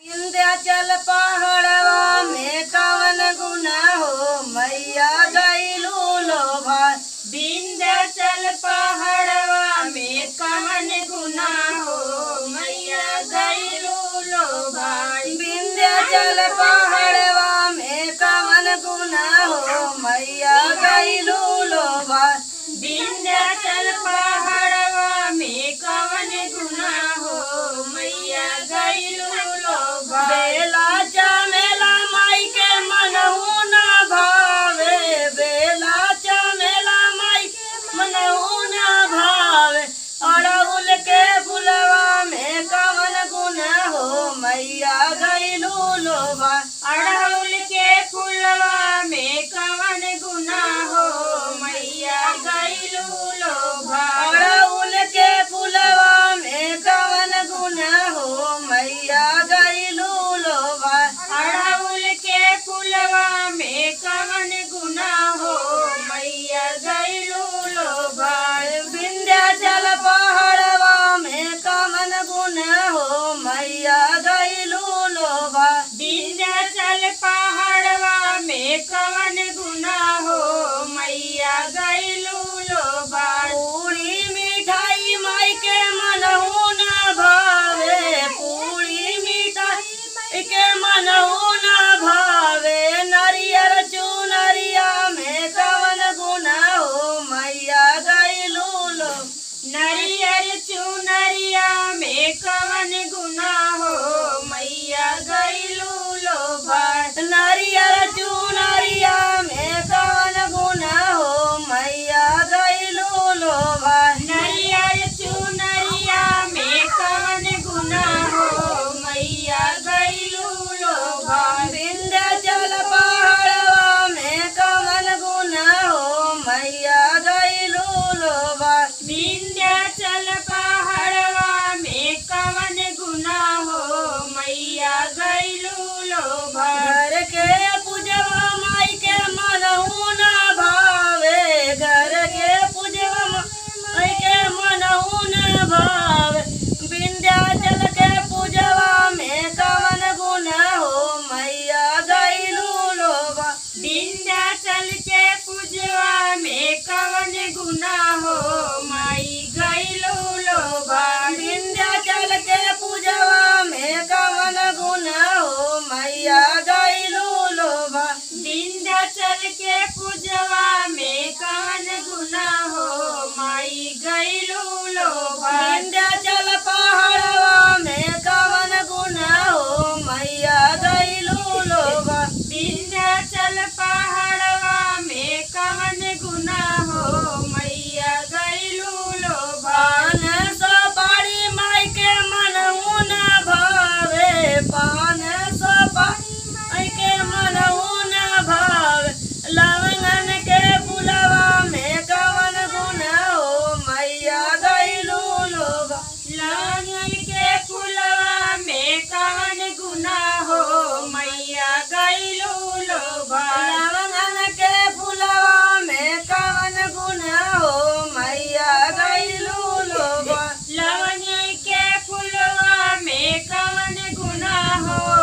विंध्याचल पहाड़वा में कवन गुना हो मैया गईलू लोभा। विंध्याचल पहाड़वा में कवन गुना हो मैया गईलू लोभा। विंध्याचल पहाड़वा में कवन गुना हो मैया गईलू लोभा। विंध्याचल पहाड़वा में कवन गुना हो मैया गईलू लोभा। बेला चमेला माई के मनहु न भावे। बेला चमेला माई के मनहु न भावे। अड़हुल के फुलवा में कवन गुना हो मैया गईलू लोभा। अड़हुल के फुलवा में कवन गुना हो मैया गईलू लोभा। अड़हुल के फुलवा में कवन गुना हो मैया गईलू लोभा। अड़हुल के फुलवा में कवन गुना हो मैया गईलू लोभा। विंध्याचल पहाड़वा में कवन गुना हो मैया गईलू लोभा। विंध्याचल पहाड़वा में कवन गुना हो मैया गईलू लोभा। पूरी मिठाई माई के मनहु न भावे। पूरी मिठाई के मनहु न भावे। नरियर चुनरिया में कवन गुना हो मैया गईलू लोभा। नरियर चुनरिया में कवन गुना हो मैया गईलू लोभा। नरियर चुनरिया में कवन गुना हो मैया गईलू लोभा। नरियर चुनरिया में कवन गुना हो मैया गईलू लोभा। विंध्याचल पहाड़वा में कवन गुना हो मैया गईलू लोभा। विंध्याचल पहाड़वा में कवन गुना हो मैया गईलू लोभा। घर के पूजवा माई के मनहु न भावे। घर के पूजवा माई के मनहु न भावे। विंध्याचल के पूजवा में कवन गुना हो मैया गईलू लोभा। विंध्याचल के पूजवा में कवन गुना हो माई गईलू लोभा। विंध्याचल के पूजवा में कवन गुना हो मैया गईलू लोभा। विंध्याचल के पूजवा में कवन गुना हो माई गईलू लोभा। विंध्याचल पहाड़वा में कवन गुना हो मैया गईलू लोभा। विंध्याचल पहाड़वा में कवन गुना हो मैया गईलू लोभा। पान सुपारी माई के मनहु न भावे। पान सुपारी माई के मनहु न भावे। लवंगन के फुलवा में कवन गुना हो मैया गईलू लोभा। लवंगन के फुलवा में कवन गुना हो मैया गईलू लोभा। लवंगन के फुलवा में कवन गुना हो मैया गईलू लोभा। लवंगन के फुलवा में कवन गुना हो